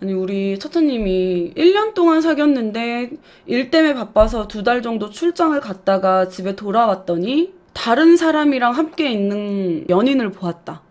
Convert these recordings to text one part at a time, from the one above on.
아니 우리 처처님이 1년 동안 사귀었는데 일 때문에 바빠서 2달 정도 출장을 갔다가 집에 돌아왔더니 다른 사람이랑 함께 있는 연인을 보았다.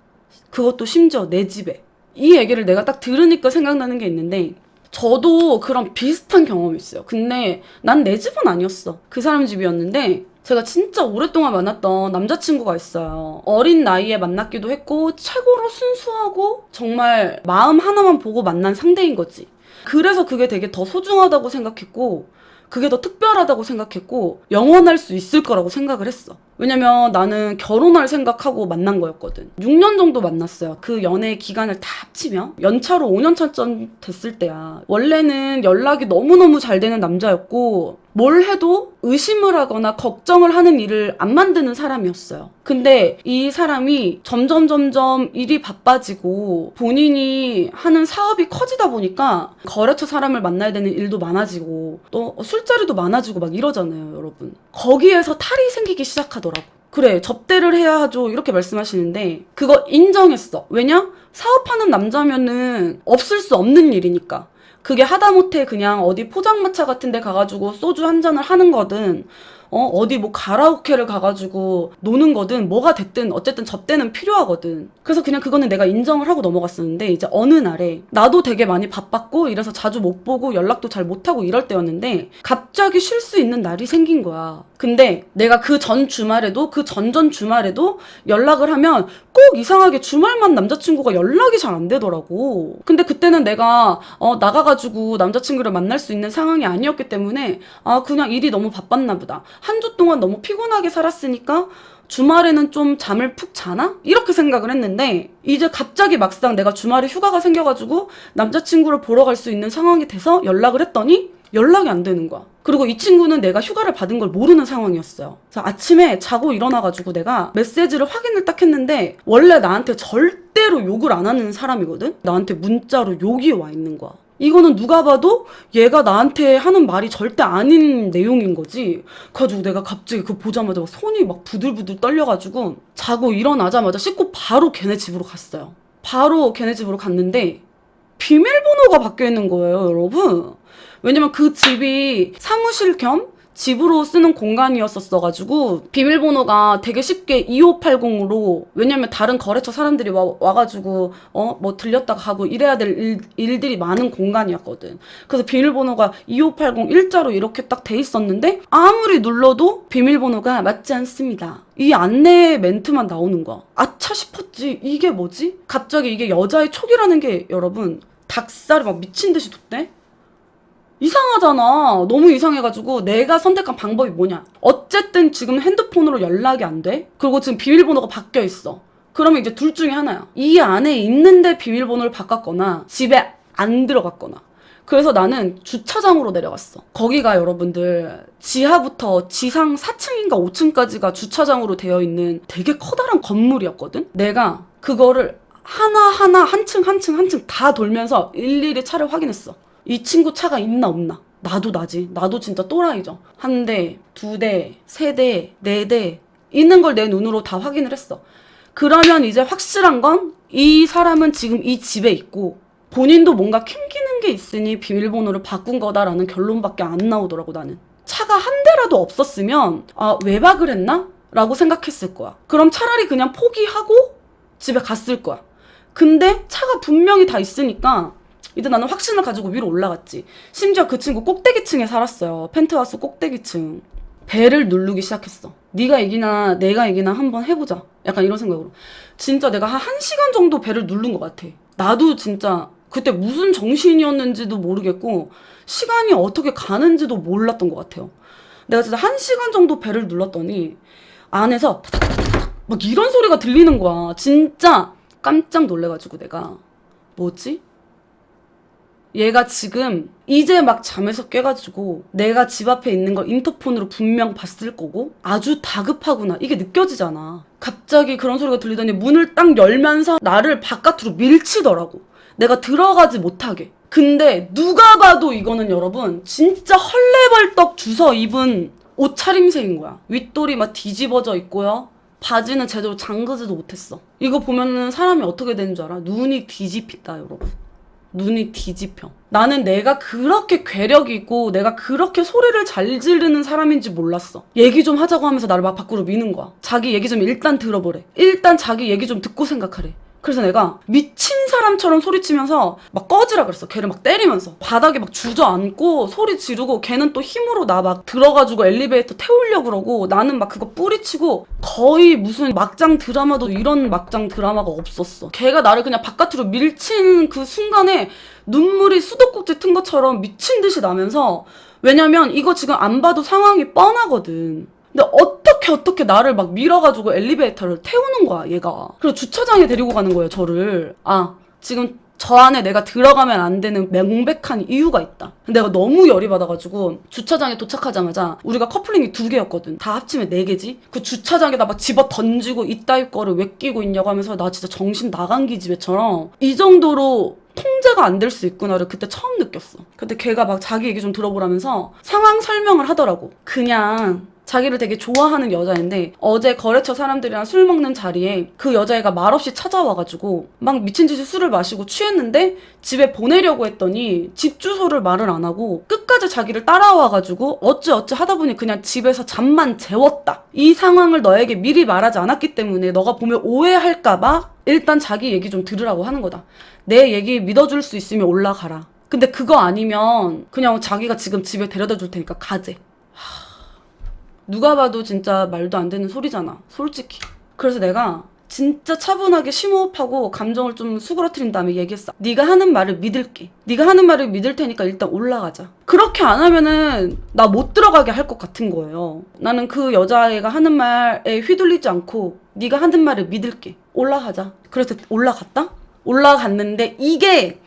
그것도 심지어 내 집에. 이 얘기를 내가 딱 들으니까 생각나는 게 있는데 저도 그런 비슷한 경험이 있어요. 근데 난 내 집은 아니었어. 그 사람 집이었는데 제가 진짜 오랫동안 만났던 남자친구가 있어요. 어린 나이에 만났기도 했고 최고로 순수하고 정말 마음 하나만 보고 만난 상대인 거지. 그래서 그게 되게 더 소중하다고 생각했고 그게 더 특별하다고 생각했고 영원할 수 있을 거라고 생각을 했어. 왜냐면 나는 결혼할 생각하고 만난 거였거든. 6년 정도 만났어요. 그 연애 기간을 다 합치면 연차로 5년 차쯤 됐을 때야. 원래는 연락이 너무너무 잘 되는 남자였고 뭘 해도 의심을 하거나 걱정을 하는 일을 안 만드는 사람이었어요. 근데 이 사람이 점점 일이 바빠지고 본인이 하는 사업이 커지다 보니까 거래처 사람을 만나야 되는 일도 많아지고 또 술자리도 많아지고 막 이러잖아요, 여러분. 거기에서 탈이 생기기 시작하더라고. 그래, 접대를 해야 하죠. 이렇게 말씀하시는데 그거 인정했어. 왜냐? 사업하는 남자면은 없을 수 없는 일이니까. 그게 하다못해 그냥 어디 포장마차 같은 데 가가지고 소주 한 잔을 하는 거든 어디 뭐 가라오케를 가가지고 노는 거든 뭐가 됐든 어쨌든 접대는 필요하거든. 그래서 그냥 그거는 내가 인정을 하고 넘어갔었는데 이제 어느 날에 나도 되게 많이 바빴고 이래서 자주 못 보고 연락도 잘 못하고 이럴 때였는데 갑자기 쉴 수 있는 날이 생긴 거야. 근데 내가 그 전 주말에도 그 전전 주말에도 연락을 하면 꼭 이상하게 주말만 남자친구가 연락이 잘 안 되더라고. 근데 그때는 내가 나가가지고 남자친구를 만날 수 있는 상황이 아니었기 때문에 그냥 일이 너무 바빴나 보다. 한 주 동안 너무 피곤하게 살았으니까 주말에는 좀 잠을 푹 자나? 이렇게 생각을 했는데 이제 갑자기 막상 내가 주말에 휴가가 생겨가지고 남자친구를 보러 갈 수 있는 상황이 돼서 연락을 했더니 연락이 안 되는 거야. 그리고 이 친구는 내가 휴가를 받은 걸 모르는 상황이었어요. 그래서 아침에 자고 일어나가지고 내가 메시지를 확인을 딱 했는데 원래 나한테 절대로 욕을 안 하는 사람이거든? 나한테 문자로 욕이 와 있는 거야. 이거는 누가 봐도 얘가 나한테 하는 말이 절대 아닌 내용인 거지. 그래가지고 내가 갑자기 그거 보자마자 막 손이 막 부들부들 떨려가지고 자고 일어나자마자 씻고 바로 걔네 집으로 갔어요. 바로 걔네 집으로 갔는데 비밀번호가 바뀌어 있는 거예요, 여러분. 왜냐면 그 집이 사무실 겸 집으로 쓰는 공간이었었어가지고 비밀번호가 되게 쉽게 2580으로 왜냐면 다른 거래처 사람들이 와가지고 뭐 들렸다가 가고 이래야 될 일들이 많은 공간이었거든. 그래서 비밀번호가 2580 일자로 이렇게 딱 돼 있었는데 아무리 눌러도 비밀번호가 맞지 않습니다. 이 안내 멘트만 나오는 거야. 아차 싶었지. 이게 뭐지? 갑자기 이게 여자의 촉이라는 게 여러분 닭살이 막 미친 듯이 돋대? 이상하잖아. 너무 이상해가지고 내가 선택한 방법이 뭐냐. 어쨌든 지금 핸드폰으로 연락이 안 돼. 그리고 지금 비밀번호가 바뀌어 있어. 그러면 이제 둘 중에 하나야. 이 안에 있는데 비밀번호를 바꿨거나 집에 안 들어갔거나. 그래서 나는 주차장으로 내려갔어. 거기가 여러분들 지하부터 지상 4층인가 5층까지가 주차장으로 되어 있는 되게 커다란 건물이었거든. 내가 그거를 하나하나 한 층 다 돌면서 일일이 차를 확인했어. 이 친구 차가 있나 없나. 나도 나지. 나도 진짜 또라이죠. 한 대, 2대, 3대, 4대 있는 걸 내 눈으로 다 확인을 했어. 그러면 이제 확실한 건 이 사람은 지금 이 집에 있고 본인도 뭔가 캥기는 게 있으니 비밀번호를 바꾼 거다라는 결론밖에 안 나오더라고. 나는 차가 한 대라도 없었으면 외박을 했나? 라고 생각했을 거야. 그럼 차라리 그냥 포기하고 집에 갔을 거야. 근데 차가 분명히 다 있으니까 이제 나는 확신을 가지고 위로 올라갔지. 심지어 그 친구 꼭대기층에 살았어요. 펜트하우스 꼭대기층. 배를 누르기 시작했어. 네가 이기나 내가 이기나 한번 해보자. 약간 이런 생각으로. 진짜 내가 한 1시간 정도 배를 누른 것 같아. 나도 진짜 그때 무슨 정신이었는지도 모르겠고 시간이 어떻게 가는지도 몰랐던 것 같아요. 내가 진짜 1시간 정도 배를 눌렀더니 안에서 타닥타닥타닥 막 이런 소리가 들리는 거야. 진짜 깜짝 놀래가지고 내가 뭐지? 얘가 지금 이제 막 잠에서 깨가지고 내가 집 앞에 있는 걸 인터폰으로 분명 봤을 거고 아주 다급하구나 이게 느껴지잖아. 갑자기 그런 소리가 들리더니 문을 딱 열면서 나를 바깥으로 밀치더라고. 내가 들어가지 못하게. 근데 누가 봐도 이거는 여러분 진짜 헐레벌떡 주워 입은 옷차림새인 거야. 윗돌이 막 뒤집어져 있고요. 바지는 제대로 잠그지도 못했어. 이거 보면은 사람이 어떻게 되는 줄 알아? 눈이 뒤집힌다 여러분. 눈이 뒤집혀. 나는 내가 그렇게 괴력이고 내가 그렇게 소리를 잘 지르는 사람인지 몰랐어. 얘기 좀 하자고 하면서 나를 막 밖으로 미는 거야. 자기 얘기 좀 일단 들어보래. 일단 자기 얘기 좀 듣고 생각하래. 그래서 내가 미친 사람처럼 소리치면서 막 꺼지라 그랬어. 걔를 막 때리면서 바닥에 막 주저앉고 소리 지르고, 걔는 또 힘으로 나 막 들어가지고 엘리베이터 태우려고 그러고, 나는 막 그거 뿌리치고. 거의 무슨 막장 드라마도 이런 막장 드라마가 없었어. 걔가 나를 그냥 바깥으로 밀친 그 순간에 눈물이 수도꼭지 튼 것처럼 미친 듯이 나면서, 왜냐면 이거 지금 안 봐도 상황이 뻔하거든. 근데 어떻게 나를 막 밀어가지고 엘리베이터를 태우는 거야, 얘가. 그리고 주차장에 데리고 가는 거예요, 저를. 아, 지금 저 안에 내가 들어가면 안 되는 명백한 이유가 있다. 내가 너무 열이 받아가지고 주차장에 도착하자마자, 우리가 커플링이 2개였거든. 다 합치면 4개지? 그 주차장에다 막 집어 던지고 이따위 거를 왜 끼고 있냐고 하면서 나 진짜 정신 나간 기집애처럼 이 정도로 통제가 안 될 수 있구나를 그때 처음 느꼈어. 근데 걔가 막 자기 얘기 좀 들어보라면서 상황 설명을 하더라고. 그냥 자기를 되게 좋아하는 여자인데 어제 거래처 사람들이랑 술 먹는 자리에 그 여자애가 말없이 찾아와가지고 막 미친듯이 술을 마시고 취했는데 집에 보내려고 했더니 집 주소를 말을 안 하고 끝까지 자기를 따라와가지고 어찌어찌 하다 보니 그냥 집에서 잠만 재웠다. 이 상황을 너에게 미리 말하지 않았기 때문에 너가 보면 오해할까봐 일단 자기 얘기 좀 들으라고 하는 거다. 내 얘기 믿어줄 수 있으면 올라가라. 근데 그거 아니면 그냥 자기가 지금 집에 데려다 줄 테니까 가재. 누가 봐도 진짜 말도 안 되는 소리잖아, 솔직히. 그래서 내가 진짜 차분하게 심호흡하고 감정을 좀 수그러뜨린 다음에 얘기했어. 네가 하는 말을 믿을게. 네가 하는 말을 믿을 테니까 일단 올라가자. 그렇게 안 하면은 나 못 들어가게 할 것 같은 거예요. 나는 그 여자애가 하는 말에 휘둘리지 않고 네가 하는 말을 믿을게. 올라가자. 그래서 올라갔다? 올라갔는데 이게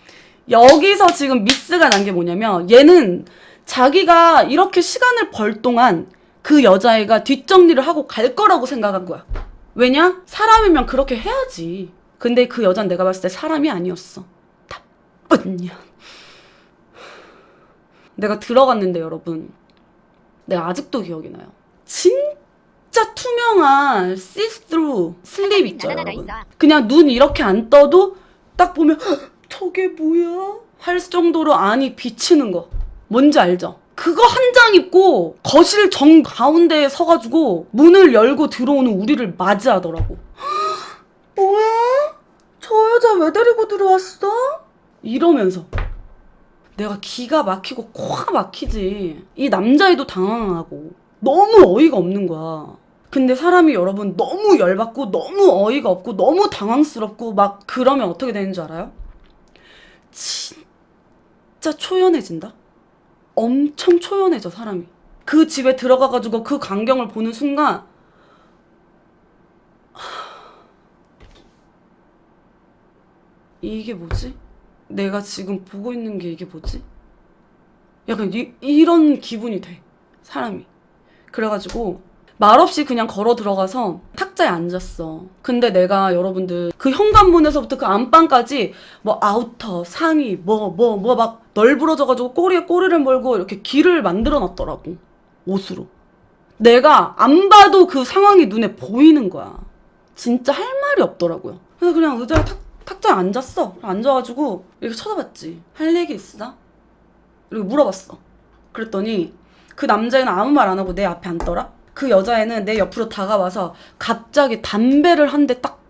여기서 지금 미스가 난 게 뭐냐면, 얘는 자기가 이렇게 시간을 벌 동안 그 여자애가 뒷정리를 하고 갈 거라고 생각한 거야. 왜냐? 사람이면 그렇게 해야지. 근데 그 여자는 내가 봤을 때 사람이 아니었어. 나쁜 년. 내가 들어갔는데 여러분, 내가 아직도 기억이 나요. 진짜 투명한 see-through 슬립 있죠, 여러분. 그냥 눈 이렇게 안 떠도 딱 보면 저게 뭐야? 할 정도로 안이 비치는 거. 뭔지 알죠? 그거 한 장 입고 거실 정 가운데에 서가지고 문을 열고 들어오는 우리를 맞이하더라고. 뭐야? 저 여자 왜 데리고 들어왔어? 이러면서 내가 기가 막히고 코가 막히지. 이 남자애도 당황하고 너무 어이가 없는 거야. 근데 사람이 여러분 너무 열받고 너무 어이가 없고 너무 당황스럽고 막 그러면 어떻게 되는 줄 알아요? 진짜 초연해진다? 엄청 초연해져, 사람이. 그 집에 들어가가지고 그 광경을 보는 순간 이게 뭐지? 내가 지금 보고 있는 게 이게 뭐지? 약간 이런 기분이 돼, 사람이. 그래가지고 말없이 그냥 걸어 들어가서 탁자에 앉았어. 근데 내가 여러분들 그 현관문에서부터 그 안방까지 뭐 아우터, 상의, 뭐 막 널브러져가지고 꼬리에 꼬리를 물고 이렇게 길을 만들어 놨더라고, 옷으로. 내가 안 봐도 그 상황이 눈에 보이는 거야. 진짜 할 말이 없더라고요. 그래서 그냥 의자에 탁자에 앉았어. 앉아가지고 이렇게 쳐다봤지. 할 얘기 있어? 이렇게 물어봤어. 그랬더니 그 남자애는 아무 말 안 하고 내 앞에 앉더라. 그 여자애는 내 옆으로 다가와서 갑자기 담배를 한 대 딱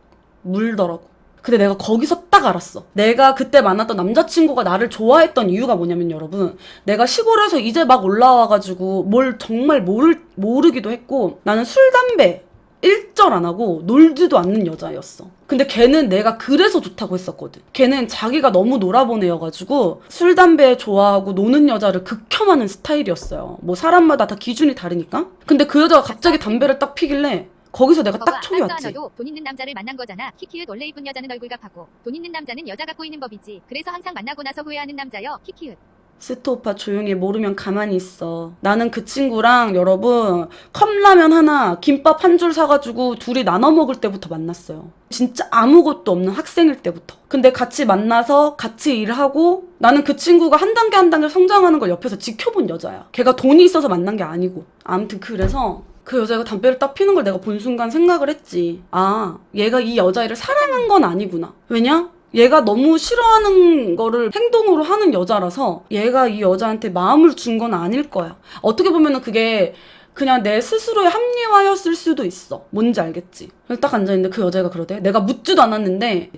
물더라고. 근데 내가 거기서 딱 알았어. 내가 그때 만났던 남자친구가 나를 좋아했던 이유가 뭐냐면 여러분, 내가 시골에서 이제 막 올라와가지고 뭘 정말 모르기도 했고, 나는 술, 담배 일절 안 하고 놀지도 않는 여자였어. 근데 걔는 내가 그래서 좋다고 했었거든. 걔는 자기가 너무 놀아본 애여가지고 술, 담배 좋아하고 노는 여자를 극혐하는 스타일이었어요. 뭐 사람마다 다 기준이 다르니까. 근데 그 여자가 갑자기 담배를 딱 피길래 거기서 내가 딱 촉이 왔지. 너도 돈 있는 남자를 만난 거잖아. 키키읒. 원래 이쁜 여자는 얼굴값하고 돈 있는 남자는 여자가 꼬이는 법이지. 그래서 항상 만나고 나서 후회하는 남자여. 키키읒. 스트 오빠 조용히, 모르면 가만히 있어. 나는 그 친구랑 여러분 컵라면 하나 김밥 한 줄 사가지고 둘이 나눠 먹을 때부터 만났어요. 진짜 아무것도 없는 학생일 때부터. 근데 같이 만나서 같이 일하고, 나는 그 친구가 한 단계 한 단계 성장하는 걸 옆에서 지켜본 여자야. 걔가 돈이 있어서 만난 게 아니고. 아무튼 그래서 그 여자가 담배를 딱 피는 걸 내가 본 순간 생각을 했지. 아, 얘가 이 여자애를 사랑한 건 아니구나. 왜냐? 얘가 너무 싫어하는 거를 행동으로 하는 여자라서 얘가 이 여자한테 마음을 준 건 아닐 거야. 어떻게 보면은 그게 그냥 내 스스로의 합리화였을 수도 있어. 뭔지 알겠지? 그래서 딱 앉아있는데 그 여자가 그러대. 내가 묻지도 않았는데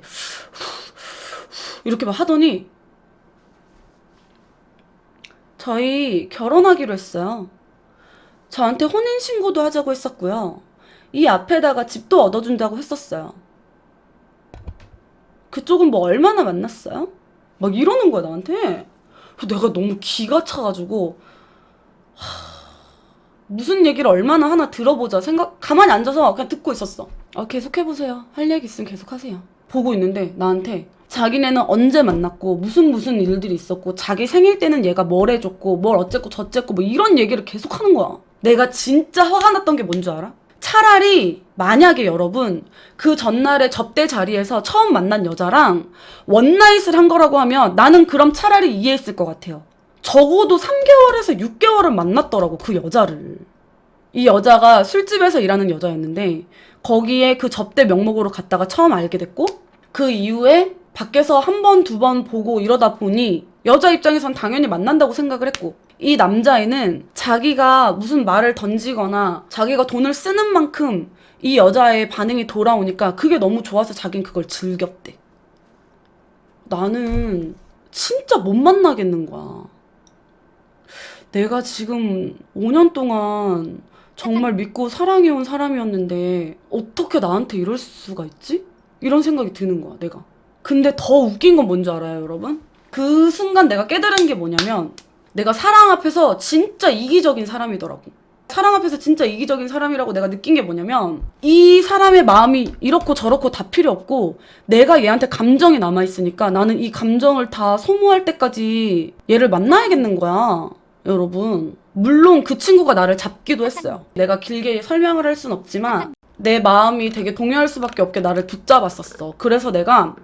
이렇게 막 하더니 저희 결혼하기로 했어요. 저한테 혼인신고도 하자고 했었고요. 이 앞에다가 집도 얻어준다고 했었어요. 그쪽은 뭐 얼마나 만났어요? 막 이러는 거야 나한테. 그래서 내가 너무 기가 차가지고 무슨 얘기를 얼마나 하나 들어보자 생각 가만히 앉아서 그냥 듣고 있었어. 계속 해보세요. 할 얘기 있으면 계속 하세요. 보고 있는데 나한테 자기네는 언제 만났고 무슨 일들이 있었고 자기 생일 때는 얘가 뭘 해줬고 뭘 어쨌고 저쨌고 뭐 이런 얘기를 계속 하는 거야. 내가 진짜 화가 났던 게 뭔 줄 알아? 차라리 만약에 여러분 그 전날에 접대 자리에서 처음 만난 여자랑 원나잇을 한 거라고 하면 나는 그럼 차라리 이해했을 것 같아요. 적어도 3개월에서 6개월은 만났더라고 그 여자를. 이 여자가 술집에서 일하는 여자였는데 거기에 그 접대 명목으로 갔다가 처음 알게 됐고 그 이후에 밖에서 한 번, 두 번 보고 이러다 보니 여자 입장에선 당연히 만난다고 생각을 했고 이 남자애는 자기가 무슨 말을 던지거나 자기가 돈을 쓰는 만큼 이 여자의 반응이 돌아오니까 그게 너무 좋아서 자긴 그걸 즐겼대. 나는 진짜 못 만나겠는 거야. 내가 지금 5년 동안 정말 믿고 사랑해온 사람이었는데 어떻게 나한테 이럴 수가 있지? 이런 생각이 드는 거야, 내가. 근데 더 웃긴 건 뭔지 알아요, 여러분? 그 순간 내가 깨달은 게 뭐냐면 내가 사랑 앞에서 진짜 이기적인 사람이더라고. 사랑 앞에서 진짜 이기적인 사람이라고 내가 느낀 게 뭐냐면 이 사람의 마음이 이렇고 저렇고 다 필요 없고 내가 얘한테 감정이 남아있으니까 나는 이 감정을 다 소모할 때까지 얘를 만나야겠는 거야. 여러분, 물론 그 친구가 나를 잡기도 했어요. 내가 길게 설명을 할 순 없지만 내 마음이 되게 동요할 수밖에 없게 나를 붙잡았었어. 그래서 내가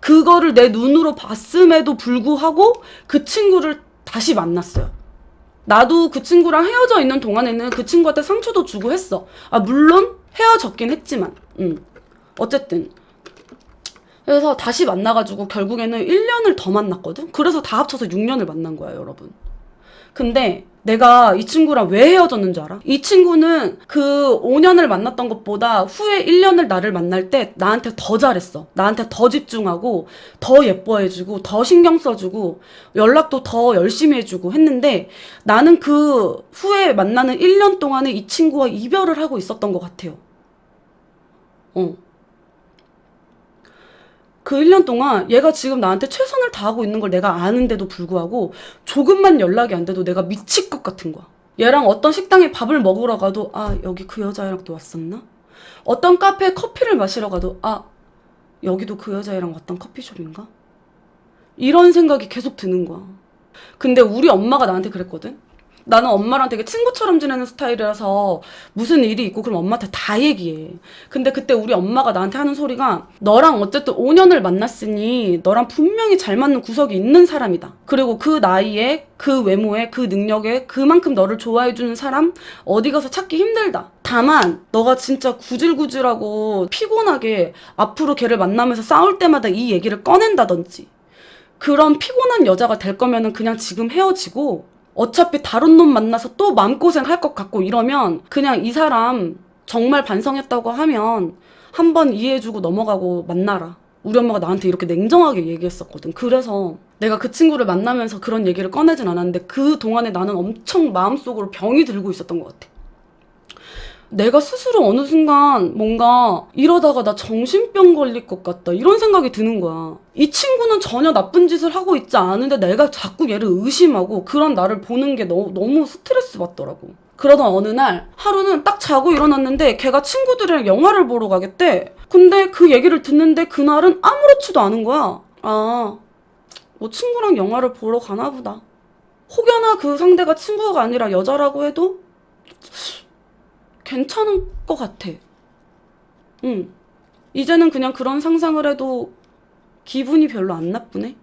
그거를 내 눈으로 봤음에도 불구하고 그 친구를 다시 만났어요. 나도 그 친구랑 헤어져 있는 동안에는 그 친구한테 상처도 주고 했어. 물론 헤어졌긴 했지만 어쨌든 그래서 다시 만나가지고 결국에는 1년을 더 만났거든. 그래서 다 합쳐서 6년을 만난 거야, 여러분. 근데 내가 이 친구랑 왜 헤어졌는 줄 알아? 이 친구는 그 5년을 만났던 것보다 후에 1년을 나를 만날 때 나한테 더 잘했어. 나한테 더 집중하고 더 예뻐해주고 더 신경 써주고 연락도 더 열심히 해주고 했는데 나는 그 후에 만나는 1년 동안에 이 친구와 이별을 하고 있었던 것 같아요. 그 1년 동안 얘가 지금 나한테 최선을 다하고 있는 걸 내가 아는데도 불구하고 조금만 연락이 안 돼도 내가 미칠 것 같은 거야. 얘랑 어떤 식당에 밥을 먹으러 가도 여기 그 여자애랑 또 왔었나? 어떤 카페에 커피를 마시러 가도 여기도 그 여자애랑 왔던 커피숍인가? 이런 생각이 계속 드는 거야. 근데 우리 엄마가 나한테 그랬거든? 나는 엄마랑 되게 친구처럼 지내는 스타일이라서 무슨 일이 있고 그럼 엄마한테 다 얘기해. 근데 그때 우리 엄마가 나한테 하는 소리가 너랑 어쨌든 5년을 만났으니 너랑 분명히 잘 맞는 구석이 있는 사람이다. 그리고 그 나이에 그 외모에 그 능력에 그만큼 너를 좋아해주는 사람 어디 가서 찾기 힘들다. 다만 너가 진짜 구질구질하고 피곤하게 앞으로 걔를 만나면서 싸울 때마다 이 얘기를 꺼낸다든지 그런 피곤한 여자가 될 거면은 그냥 지금 헤어지고 어차피 다른 놈 만나서 또 마음고생 할 것 같고 이러면 그냥 이 사람 정말 반성했다고 하면 한번 이해해주고 넘어가고 만나라. 우리 엄마가 나한테 이렇게 냉정하게 얘기했었거든. 그래서 내가 그 친구를 만나면서 그런 얘기를 꺼내진 않았는데 그 동안에 나는 엄청 마음속으로 병이 들고 있었던 것 같아. 내가 스스로 어느 순간 뭔가 이러다가 나 정신병 걸릴 것 같다 이런 생각이 드는 거야. 이 친구는 전혀 나쁜 짓을 하고 있지 않은데 내가 자꾸 얘를 의심하고 그런 나를 보는 게 너무 스트레스 받더라고. 그러던 어느 날 하루는 딱 자고 일어났는데 걔가 친구들이랑 영화를 보러 가겠대. 근데 그 얘기를 듣는데 그날은 아무렇지도 않은 거야. 뭐 친구랑 영화를 보러 가나 보다. 혹여나 그 상대가 친구가 아니라 여자라고 해도 괜찮은 것 같아. 이제는 그냥 그런 상상을 해도 기분이 별로 안 나쁘네?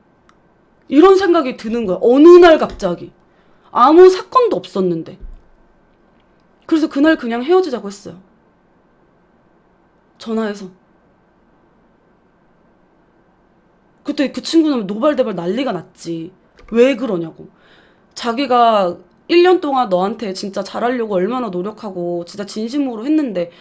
이런 생각이 드는 거야. 어느 날 갑자기. 아무 사건도 없었는데. 그래서 그날 그냥 헤어지자고 했어요. 전화해서. 그때 그 친구는 노발대발 난리가 났지. 왜 그러냐고. 자기가 1년 동안 너한테 진짜 잘하려고 얼마나 노력하고 진짜 진심으로 했는데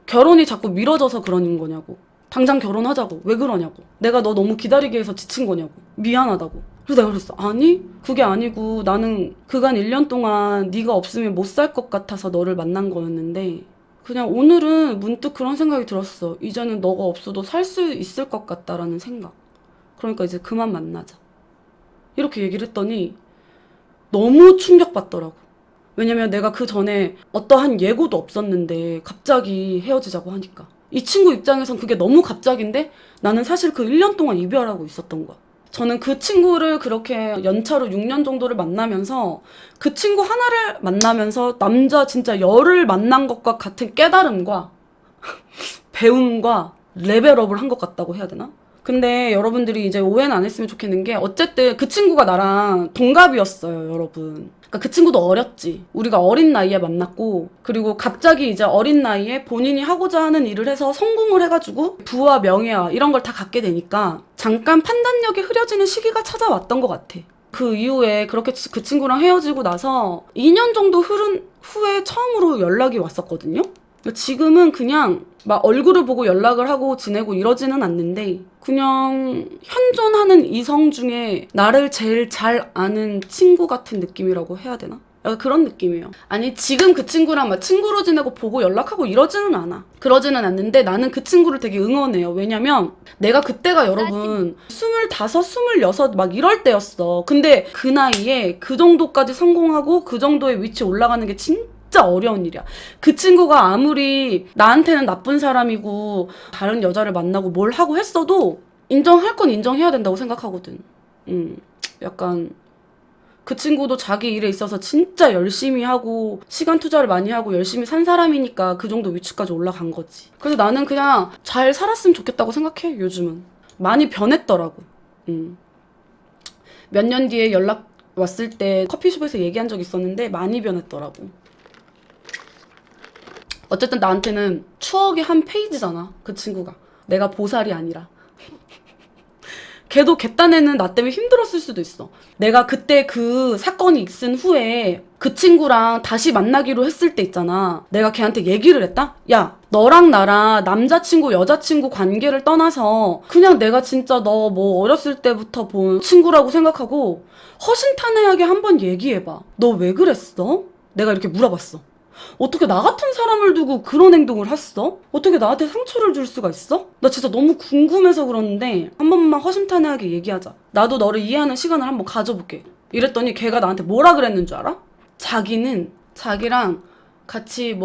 결혼이 자꾸 미뤄져서 그러는 거냐고. 당장 결혼하자고. 왜 그러냐고. 내가 너 너무 기다리게 해서 지친 거냐고. 미안하다고. 그래서 내가 그랬어. 아니 그게 아니고 나는 그간 1년 동안 네가 없으면 못 살 것 같아서 너를 만난 거였는데 그냥 오늘은 문득 그런 생각이 들었어. 이제는 너가 없어도 살 수 있을 것 같다라는 생각. 그러니까 이제 그만 만나자. 이렇게 얘기를 했더니 너무 충격받더라고. 왜냐면 내가 그 전에 어떠한 예고도 없었는데 갑자기 헤어지자고 하니까. 이 친구 입장에선 그게 너무 갑작인데 나는 사실 그 1년 동안 이별하고 있었던 거야. 저는 그 친구를 그렇게 연차로 6년 정도를 만나면서 그 친구 하나를 만나면서 남자 진짜 열을 만난 것과 같은 깨달음과 배움과 레벨업을 한 것 같다고 해야 되나? 근데 여러분들이 이제 오해는 안 했으면 좋겠는 게 어쨌든 그 친구가 나랑 동갑이었어요, 여러분. 그러니까 그 친구도 어렸지. 우리가 어린 나이에 만났고 그리고 갑자기 이제 어린 나이에 본인이 하고자 하는 일을 해서 성공을 해가지고 부와 명예와 이런 걸 다 갖게 되니까 잠깐 판단력이 흐려지는 시기가 찾아왔던 것 같아. 그 이후에 그렇게 그 친구랑 헤어지고 나서 2년 정도 흐른 후에 처음으로 연락이 왔었거든요. 지금은 그냥 막 얼굴을 보고 연락을 하고 지내고 이러지는 않는데 그냥 현존하는 이성 중에 나를 제일 잘 아는 친구 같은 느낌이라고 해야 되나? 약간 그런 느낌이에요. 아니 지금 그 친구랑 막 친구로 지내고 보고 연락하고 이러지는 않아. 그러지는 않는데 나는 그 친구를 되게 응원해요. 왜냐면 내가 그때가 여러분 25, 26 막 이럴 때였어. 근데 그 나이에 그 정도까지 성공하고 그 정도의 위치에 올라가는 게 진짜 어려운 일이야. 그 친구가 아무리 나한테는 나쁜 사람이고 다른 여자를 만나고 뭘 하고 했어도 인정할 건 인정해야 된다고 생각하거든. 약간 그 친구도 자기 일에 있어서 진짜 열심히 하고 시간 투자를 많이 하고 열심히 산 사람이니까 그 정도 위치까지 올라간 거지. 그래서 나는 그냥 잘 살았으면 좋겠다고 생각해. 요즘은 많이 변했더라고. 몇 년 뒤에 연락 왔을 때 커피숍에서 얘기한 적 있었는데 많이 변했더라고. 어쨌든 나한테는 추억의 한 페이지잖아, 그 친구가. 내가 보살이 아니라. 걔도 걔 딴에는 나 때문에 힘들었을 수도 있어. 내가 그때 그 사건이 있은 후에 그 친구랑 다시 만나기로 했을 때 있잖아. 내가 걔한테 얘기를 했다? 야, 너랑 나랑 남자친구, 여자친구 관계를 떠나서 그냥 내가 진짜 너 뭐 어렸을 때부터 본 친구라고 생각하고 허심탄회하게 한번 얘기해봐. 너 왜 그랬어? 내가 이렇게 물어봤어. 어떻게 나 같은 사람을 두고 그런 행동을 했어? 어떻게 나한테 상처를 줄 수가 있어? 나 진짜 너무 궁금해서 그러는데 한 번만 허심탄회하게 얘기하자. 나도 너를 이해하는 시간을 한번 가져볼게. 이랬더니 걔가 나한테 뭐라 그랬는 줄 알아? 자기는 자기랑 같이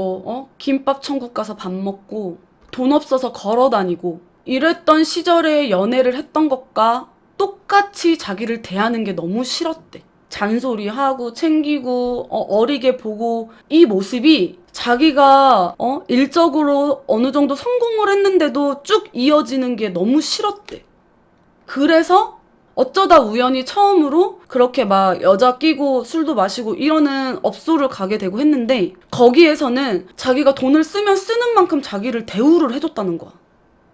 김밥 천국 가서 밥 먹고 돈 없어서 걸어 다니고 이랬던 시절에 연애를 했던 것과 똑같이 자기를 대하는 게 너무 싫었대. 잔소리하고 챙기고 어리게 보고 이 모습이 자기가 일적으로 어느 정도 성공을 했는데도 쭉 이어지는 게 너무 싫었대. 그래서 어쩌다 우연히 처음으로 그렇게 막 여자 끼고 술도 마시고 이러는 업소를 가게 되고 했는데 거기에서는 자기가 돈을 쓰면 쓰는 만큼 자기를 대우를 해줬다는 거야.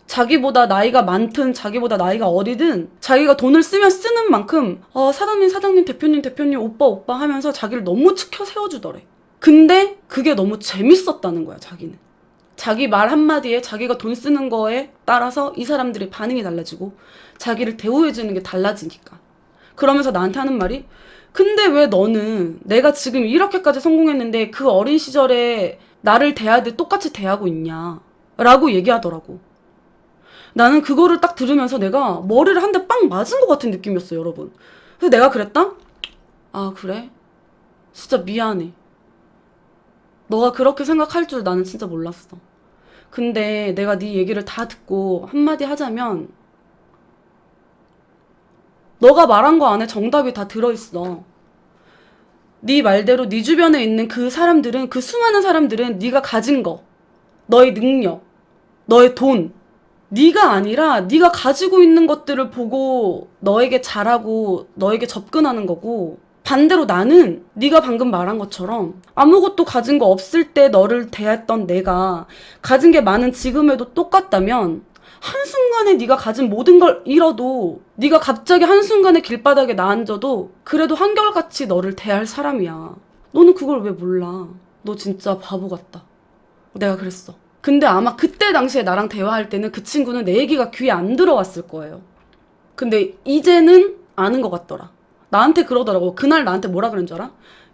자기보다 나이가 많든 자기보다 나이가 어리든 자기가 돈을 쓰면 쓰는 만큼 사장님 대표님 오빠 하면서 자기를 너무 치켜 세워주더래. 근데 그게 너무 재밌었다는 거야. 자기는 자기 말 한마디에 자기가 돈 쓰는 거에 따라서 이 사람들의 반응이 달라지고 자기를 대우해주는 게 달라지니까. 그러면서 나한테 하는 말이 근데 왜 너는 내가 지금 이렇게까지 성공했는데 그 어린 시절에 나를 대하듯 똑같이 대하고 있냐 라고 얘기하더라고. 나는 그거를 딱 들으면서 내가 머리를 한 대 빵 맞은 것 같은 느낌이었어요, 여러분. 그래서 내가 그랬다? 아, 그래? 진짜 미안해. 너가 그렇게 생각할 줄 나는 진짜 몰랐어. 근데 내가 네 얘기를 다 듣고 한마디 하자면 너가 말한 거 안에 정답이 다 들어있어. 네 말대로 네 주변에 있는 그 사람들은, 그 수많은 사람들은 네가 가진 거, 너의 능력, 너의 돈, 네가 아니라 네가 가지고 있는 것들을 보고 너에게 잘하고 너에게 접근하는 거고 반대로 나는 네가 방금 말한 것처럼 아무것도 가진 거 없을 때 너를 대했던 내가 가진 게 많은 지금에도 똑같다면 한순간에 네가 가진 모든 걸 잃어도, 네가 갑자기 한순간에 길바닥에 나앉아도 그래도 한결같이 너를 대할 사람이야. 너는 그걸 왜 몰라? 너 진짜 바보 같다. 내가 그랬어. 근데 아마 그때 당시에 나랑 대화할 때는 그 친구는 내 얘기가 귀에 안 들어왔을 거예요. 근데 이제는 아는 것 같더라. 나한테 그러더라고. 그날 나한테 뭐라 그런 줄 알아?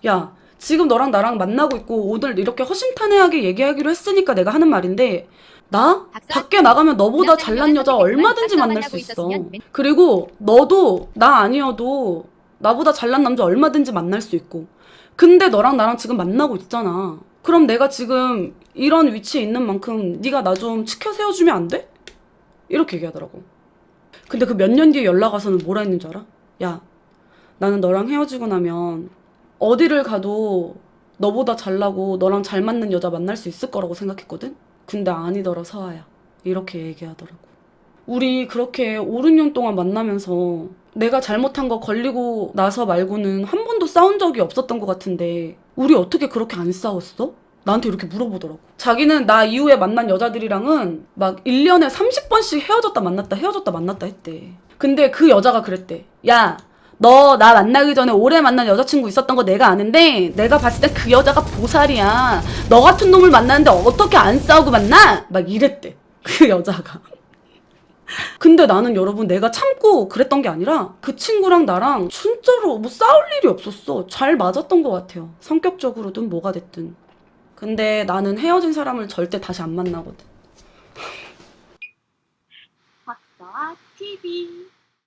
야, 지금 너랑 나랑 만나고 있고 오늘 이렇게 허심탄회하게 얘기하기로 했으니까 내가 하는 말인데, 나 밖에 나가면 너보다 잘난 여자 얼마든지 만날 수 있어. 그리고 너도 나 아니어도 나보다 잘난 남자 얼마든지 만날 수 있고. 근데 너랑 나랑 지금 만나고 있잖아. 그럼 내가 지금 이런 위치에 있는 만큼 네가 나 좀 치켜 세워주면 안 돼? 이렇게 얘기하더라고. 근데 그 몇 년 뒤에 연락 와서는 뭐라 했는 줄 알아? 야, 나는 너랑 헤어지고 나면 어디를 가도 너보다 잘나고 너랑 잘 맞는 여자 만날 수 있을 거라고 생각했거든? 근데 아니더라, 서아야. 이렇게 얘기하더라고. 우리 그렇게 5, 6년 동안 만나면서 내가 잘못한 거 걸리고 나서 말고는 한 번도 싸운 적이 없었던 것 같은데 우리 어떻게 그렇게 안 싸웠어? 나한테 이렇게 물어보더라고. 자기는 나 이후에 만난 여자들이랑은 막 1년에 30번씩 헤어졌다 만났다 했대. 근데 그 여자가 그랬대. 야, 너 나 만나기 전에 오래 만난 여자친구 있었던 거 내가 아는데 내가 봤을 때 그 여자가 보살이야. 너 같은 놈을 만나는데 어떻게 안 싸우고 만나? 막 이랬대. 그 여자가. 근데 나는 여러분 내가 참고 그랬던 게 아니라 그 친구랑 나랑 진짜로 뭐 싸울 일이 없었어. 잘 맞았던 것 같아요. 성격적으로든 뭐가 됐든. 근데 나는 헤어진 사람을 절대 다시 안 만나거든. 박서아 TV